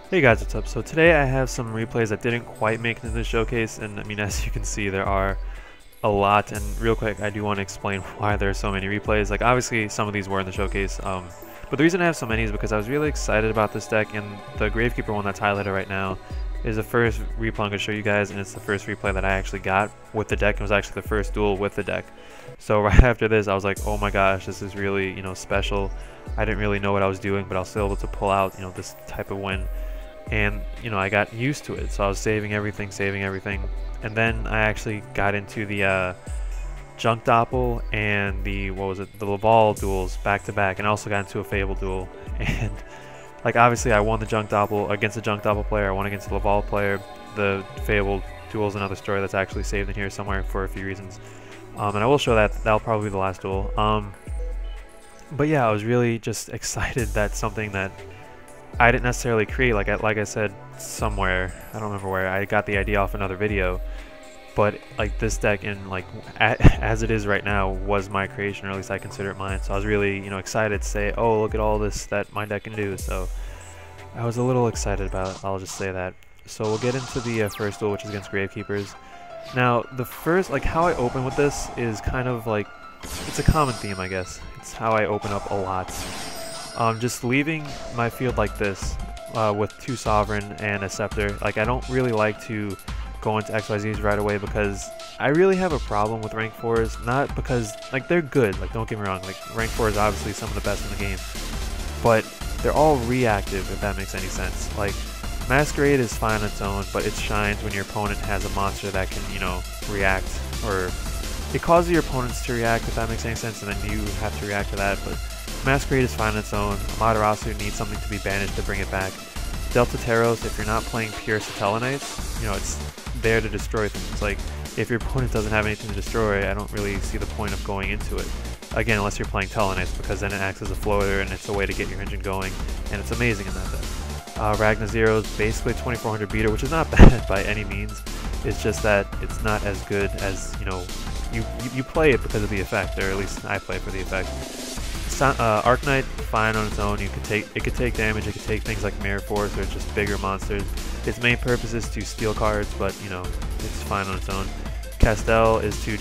Hey guys, what's up? So today I have some replays that didn't quite make it into the showcase, and I mean, as you can see, there are a lot. And real quick, I do want to explain why there are so many replays. Like, obviously some of these were in the showcase, but the reason I have so many is because I was really excited about this deck, and the Gravekeeper one that's highlighted right now is the first replay I'm going to show you guys, and it's the first replay that I actually got with the deck. It was actually the first duel with the deck. So right after this, I was like, oh my gosh, this is really, special. I didn't really know what I was doing, but I was still able to pull out, this type of win. And I got used to it, so I was saving everything, and then I actually got into the junk doppel and the the Laval duels back to back, and I also got into a Fable duel. And like, obviously I won the junk doppel against the junk doppel player, I won against the Laval player. The Fable duel is another story that's actually saved in here somewhere for a few reasons, and I will show that. That'll probably be the last duel. But yeah, I was really just excited that something that I didn't necessarily create, like I said somewhere, I don't remember where, I got the idea off another video, but like this deck, and like as it is right now, was my creation, or at least I consider it mine. So I was really excited to say, oh, look at all this that my deck can do. So I was a little excited about it, I'll just say that. So we'll get into the first duel, which is against Gravekeepers. Now the first, like, how I open with this is kind of like, it's a common theme, I guess. It's how I open up a lot. Just leaving my field like this, with 2 Sovereign and a Scepter. Like, I don't really like to go into XYZs right away, because I really have a problem with rank 4s. Not because, like, they're good, like, don't get me wrong, like, rank 4 is obviously some of the best in the game, but they're all reactive, if that makes any sense. Like, Masquerade is fine on its own, but it shines when your opponent has a monster that can, react, or it causes your opponents to react, if that makes any sense, and then you have to react to that. But Masquerade is fine on its own. Amaterasu needs something to be banished to bring it back. Delta Taros, if you're not playing pure Tellaknights, it's there to destroy things. Like, if your opponent doesn't have anything to destroy, I don't really see the point of going into it. Again, unless you're playing Tellaknights, because then it acts as a floater and it's a way to get your engine going, and it's amazing in that deck. Ragna Zero is basically 2400 beater, which is not bad by any means. It's just that it's not as good as, you play it because of the effect, or at least I play it for the effect. Arknight, fine on its own. It could take damage. It could take things like Mirror Force, or just bigger monsters. Its main purpose is to steal cards, but it's fine on its own. Castel is to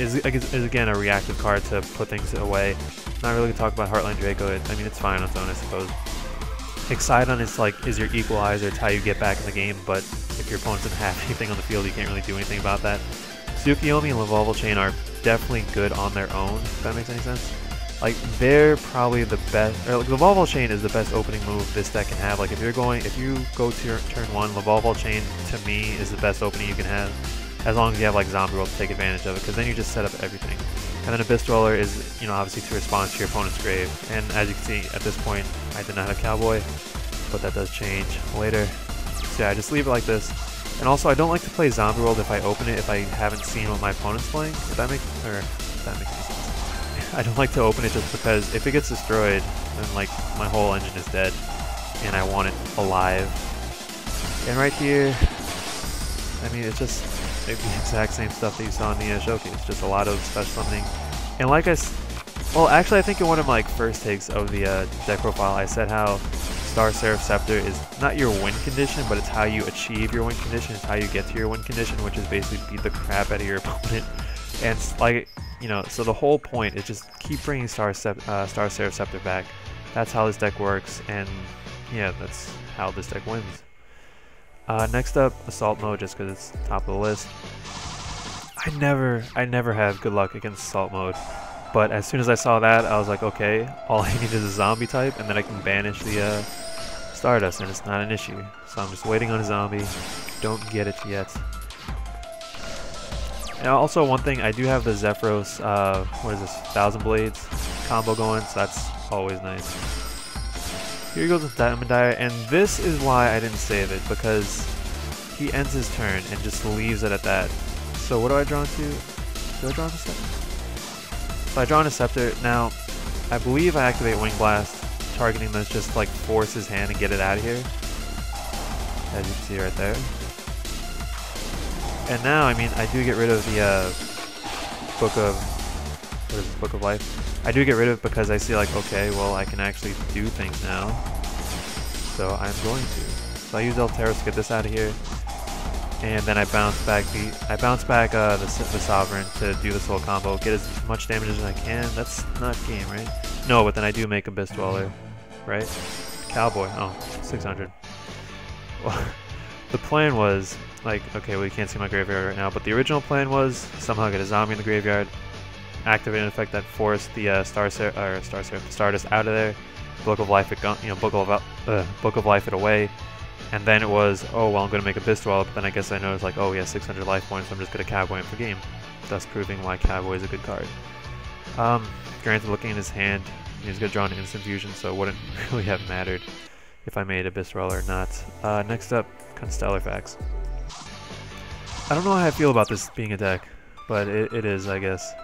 is again a reactive card to put things away. Not really to talk about Heartland Draco. I mean, it's fine on its own, I suppose. Exciton is your equalizer. It's how you get back in the game, but if your opponent doesn't have anything on the field, you can't really do anything about that. Tsukiyomi and Laval Chain are definitely good on their own, if that makes any sense. Like, they're probably the best, or like, Laval Chain is the best opening move this deck can have. Like, if you go to your turn 1, Laval Chain, to me, is the best opening you can have, as long as you have like Zombie World to take advantage of it, because then you just set up everything. And then Abyss Dweller is, obviously to respond to your opponent's grave. And as you can see, at this point, I did not have Cowboy, but that does change later. So yeah, I just leave it like this. And also, I don't like to play Zombie World if I open it if I haven't seen what my opponent's playing. If that makes any sense. I don't like to open it just because if it gets destroyed, then like my whole engine is dead, and I want it alive. And right here, I mean, it's just the exact same stuff that you saw in the showcase. Just a lot of special summoning. And like well, actually, I think in one of my first takes of the deck profile, I said how Seraph Scepter is not your win condition, but it's how you achieve your win condition. It's how you get to your win condition, which is basically beat the crap out of your opponent. And like, so the whole point is just keep bringing Seraph Scepter back. That's how this deck works, and yeah, that's how this deck wins. Next up, Assault Mode, just because it's top of the list. I never have good luck against Assault Mode, but as soon as I saw that, I was like, okay, all I need is a zombie type, and then I can banish the Stardust, and it's not an issue. So I'm just waiting on a zombie. Don't get it yet. And also, one thing, I do have the Zephyros, what is this, 1000 Blades combo going, so that's always nice. Here goes with Diamond Dyer, and this is why I didn't save it, because he ends his turn and just leaves it at that. So what do I draw into? Do I draw into Scepter? So I draw into Scepter. Now, I believe I activate Wing Blast, targeting this, just like force his hand and get it out of here. As you can see right there. And now, I mean, I do get rid of the Book of Life. I do get rid of it because I see like, okay, well, I can actually do things now. so I'm going to. So I use Alteros to get this out of here, and then I bounce back the Sovereign to do this little combo, get as much damage as I can. That's not game, right? No, but then I do make Abyss Dweller, right? Cowboy, oh, 600. Well, the plan was, like, okay, well, you can't see my graveyard right now, but the original plan was somehow get a zombie in the graveyard, activate an effect that forced the Stardust out of there, Book of Life it, Book of Life it away, and then it was, oh, well, I'm going to make a Abyss Dweller, but then I guess I noticed, like, oh, yeah, 600 life points, so I'm just going to Cowboy him for game, thus proving why Cowboy is a good card. Granted, looking at his hand, he's going to draw an instant fusion, so it wouldn't really have mattered if I made Abyss Dweller or not. Next up, Constellar Facts. I don't know how I feel about this being a deck, but it is, I guess.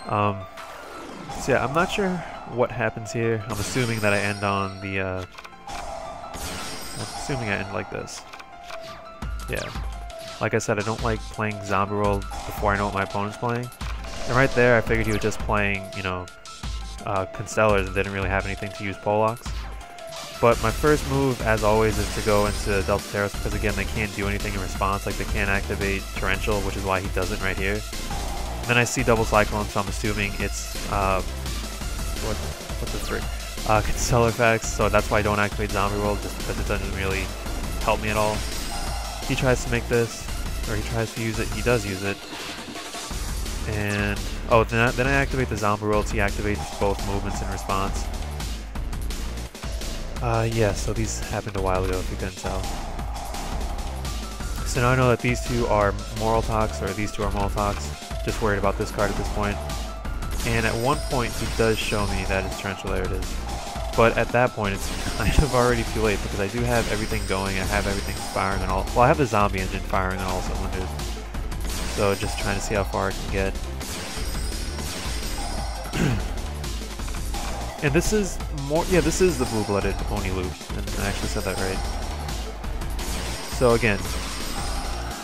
So yeah, I'm not sure what happens here. I'm assuming that I end on the, I'm assuming I end like this. Yeah. Like I said, I don't like playing Zombie World before I know what my opponent's playing. And right there, I figured he was just playing, Constellars and didn't really have anything to use Polacks. But my first move, as always, is to go into Delta Terrace because, again, they can't do anything in response. Like, they can't activate Torrential, which is why he doesn't right here. And then I see Double Cyclone, so I'm assuming it's, what's this for? Constellar Facts, so that's why I don't activate Zombie World, just because it doesn't really help me at all. He tries to make this, or he tries to use it, he does use it. And, oh, then I activate the Zombie World, so he activates both movements in response. Yeah, so these happened a while ago, if you couldn't tell. So now I know that these two are Moral Tox, or these two are Moral Tox. Just worried about this card at this point. And at one point, he does show me that it's Torrential, there it is. But at that point, it's kind of already too late, because I do have everything going, I have everything firing on all, well, I have the Zombie Engine firing on all cylinders. So just trying to see how far I can get. And this is more, yeah, this is the blue-blooded Oni loop, and I actually said that right. So again,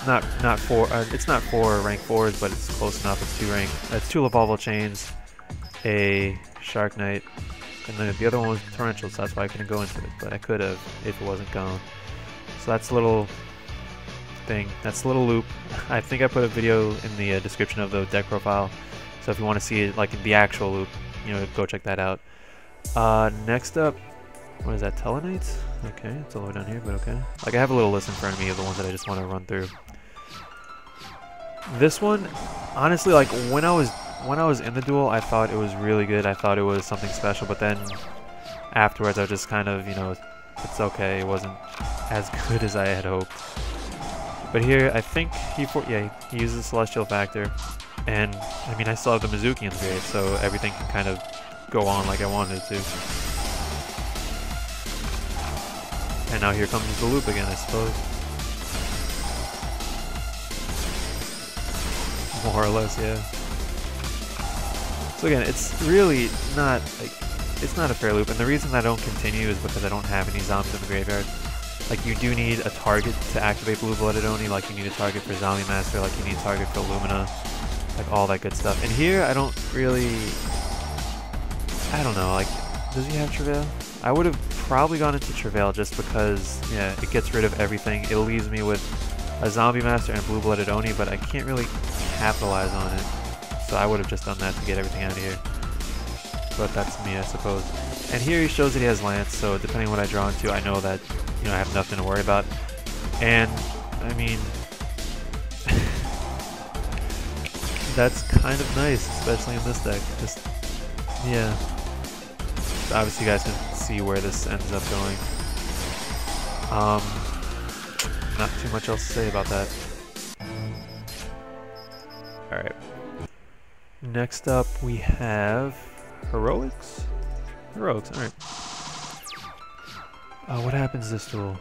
it's not 4 rank 4s, but it's close enough. It's 2 rank. It's 2 Lavalval Chains, a Shark Knight, and then the other one was Torrential, so that's why I couldn't go into it. But I could have if it wasn't gone. So that's a little thing. That's a little loop. I think I put a video in the description of the deck profile. So if you want to see it like in the actual loop, go check that out. Next up, what is that, Tellaknights? Okay, it's all the way down here, but okay. Like, I have a little list in front of me of the ones that I just want to run through. This one, honestly, like, when I was in the duel, I thought it was really good. I thought it was something special, but then afterwards, I was just kind of, it's okay. It wasn't as good as I had hoped. But here, I think he uses Celestial Factor, and I mean, I still have the Mizuki in the grade, so everything can kind of go on like I wanted it to. And now here comes the loop again, I suppose. More or less, yeah. So again, it's really not, like, it's not a fair loop, and the reason I don't continue is because I don't have any zombies in the graveyard. Like, you do need a target to activate Blue-Blooded Oni, like you need a target for Zombie Master, like you need a target for Lumina, like all that good stuff. And here, I don't really, I don't know, like, does he have Travail? I would have probably gone into Travail just because, yeah, it gets rid of everything. It leaves me with a Zombie Master and Blue-Blooded Oni, but I can't really capitalize on it. So I would have just done that to get everything out of here. But that's me, I suppose. And here he shows that he has Lance, so depending on what I draw into, I know that, I have nothing to worry about. And, I mean, that's kind of nice, especially in this deck. Just, yeah. Obviously, you guys can see where this ends up going. Not too much else to say about that. Alright. Next up, we have Heroics? Heroics, alright. What happens this duel?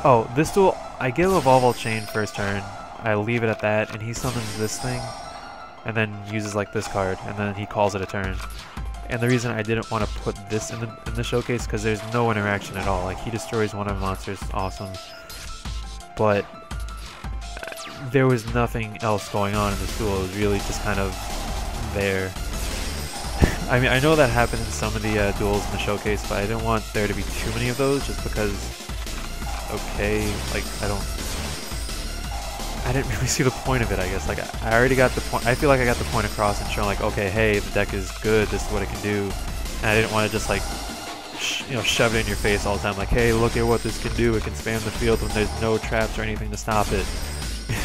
Oh, this duel, I get Lavalval Chain first turn, I leave it at that, and he summons this thing, and then uses like this card, and then he calls it a turn. And the reason I didn't want to put this in the showcase, because there's no interaction at all. Like, he destroys one of the monsters, awesome. But there was nothing else going on in this duel, it was really just kind of there. I mean, I know that happened in some of the duels in the showcase, but I didn't want there to be too many of those just because, okay, like, I didn't really see the point of it, I guess. Like, I already got the point. I feel like I got the point across and shown, like, okay, hey, the deck is good, this is what it can do. And I didn't want to just, like, shove it in your face all the time, like, hey, look at what this can do. It can spam the field when there's no traps or anything to stop it.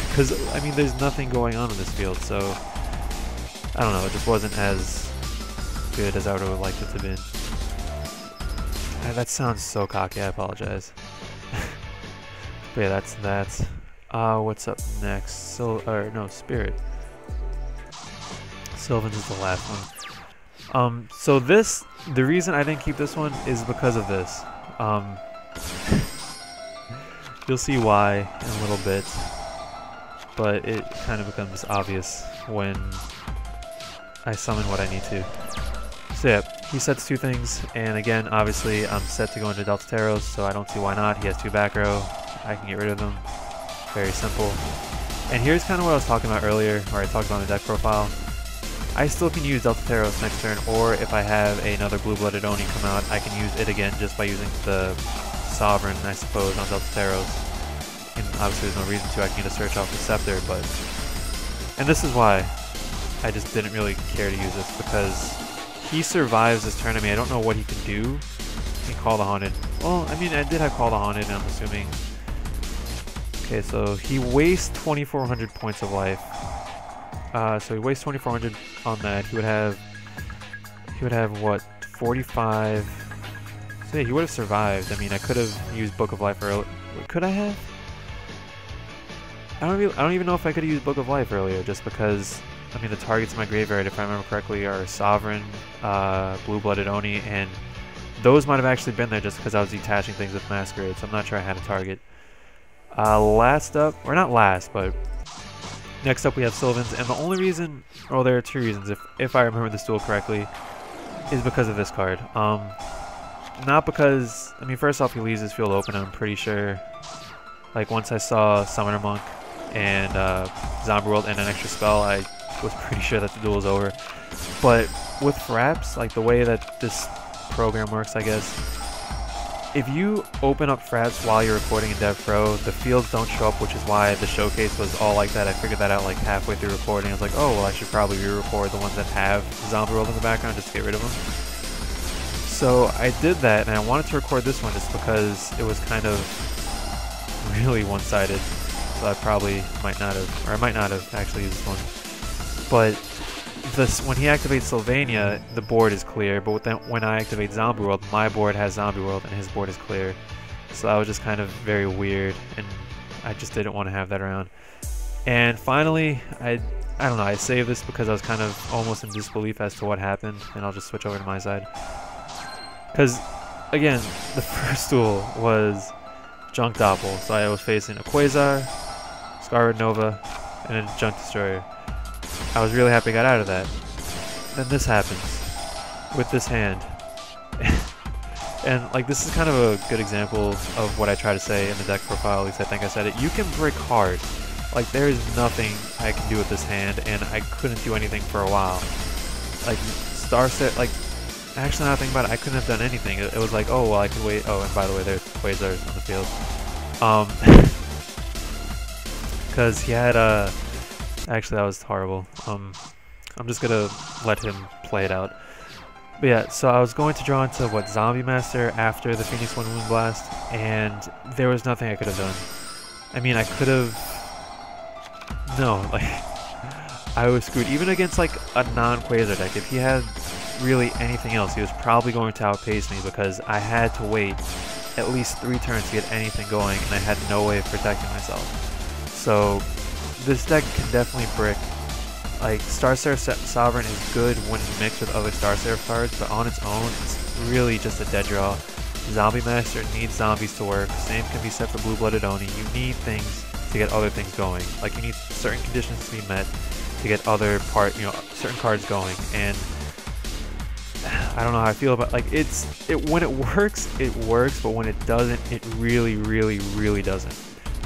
Because, I mean, there's nothing going on in this field, so I don't know, it just wasn't as good as I would have liked it to be. That sounds so cocky, I apologize. But yeah, that's that. What's up next? Spirit. Sylvan's is the last one. So the reason I didn't keep this one is because of this. You'll see why in a little bit, but it kind of becomes obvious when I summon what I need to. So yeah, he sets 2 things, and again, obviously I'm set to go into Deltateros, so I don't see why not. He has 2 back row, I can get rid of them. Very simple. And here's kind of what I was talking about earlier, where I talked about the deck profile. I still can use Deltateros next turn, or if I have another blue-blooded Oni come out, I can use it again just by using the Sovereign, I suppose, on Deltateros. And obviously there's no reason to, I can get a search off the Scepter, but... And this is why I just didn't really care to use this, because he survives this turn. I mean, I don't know what he can do. He can Call the Haunted. Well, I mean, I did have Call the Haunted, and I'm assuming... Okay, so he wastes 2,400 points of life. So he wastes 2,400 on that. He would have what, 45? So yeah, he would have survived. I mean, I could have used Book of Life earlier. Could I have? I don't even know if I could have used Book of Life earlier, just because, I mean, the targets in my graveyard, if I remember correctly, are Sovereign, Blue-Blooded Oni, and those might have actually been there just because I was detaching things with Masquerade, so I'm not sure I had a target. Last up, or not last, but next up we have Sylvans, and the only reason, well, there are 2 reasons, if I remember this duel correctly, is because of this card. Not because, I mean, first off, he leaves his field open, I'm pretty sure. Like, once I saw Summoner Monk and Zombie World and an extra spell, I was pretty sure that the duel was over. But with Fraps, like the way that this program works, I guess, if you open up Fraps while you're recording in Dev Pro, the fields don't show up, which is why the showcase was all like that. I figured that out like halfway through recording. I was like, oh, well, I should probably re-record the ones that have Zombie World in the background just to get rid of them. So I did that, and I wanted to record this one just because it was kind of really one-sided. So I probably might not have, or I might not have actually used this one. But when he activates Sylvania, the board is clear, but then when I activate Zombie World, my board has Zombie World and his board is clear. So that was just kind of very weird, and I just didn't want to have that around. And finally, I don't know, I saved this because I was kind of almost in disbelief as to what happened, and I'll just switch over to my side. Because, again, the first duel was Junk Doppel, so I was facing a Quasar, Scarred Nova, and a Junk Destroyer. I was really happy I got out of that. Then this happens with this hand. And like, this is kind of a good example of what I try to say in the deck profile, at least I think I said it. You can brick hard. Like, there is nothing I can do with this hand, and I couldn't do anything for a while. Like, like, actually now I think about it, I couldn't have done anything. It was like, oh, well, I could wait. Oh, and by the way, there's Quasars on the field. Because he had actually, that was horrible. I'm just gonna let him play it out. But yeah, so I was going to draw into what, Zombie Master after the Phoenix One Wound Blast, and there was nothing I could have done. I mean, I could have. No, like, I was screwed. Even against like a non-Quasar deck, if he had really anything else, he was probably going to outpace me because I had to wait at least 3 turns to get anything going, and I had no way of protecting myself. So this deck can definitely brick. Like, Star Seraph Sovereign is good when mixed with other Star Seraph cards, but on its own, it's really just a dead draw. Zombie Master needs zombies to work. Same can be said for Blue-Blooded Oni. You need things to get other things going. Like, you need certain conditions to be met to get other certain cards going. And I don't know how I feel about, like, when it works, but when it doesn't, it really, really, really doesn't.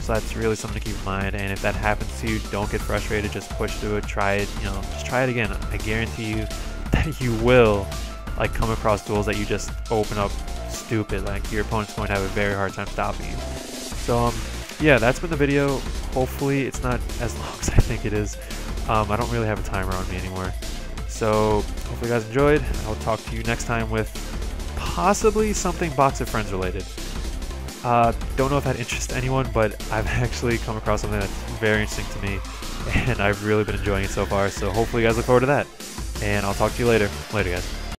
So that's really something to keep in mind, and if that happens to you, don't get frustrated, just push through it, try it, just try it again. I guarantee you you will like come across duels that you just open up stupid. Like your opponent's going to have a very hard time stopping you. So yeah, that's been the video. Hopefully it's not as long as I think it is. I don't really have a timer on me anymore. So hopefully you guys enjoyed. I'll talk to you next time with possibly something Box of Friends related. Don't know if that interests anyone, but I've actually come across something that's very interesting to me, and I've really been enjoying it so far. So hopefully you guys look forward to that. And I'll talk to you later. Later, guys.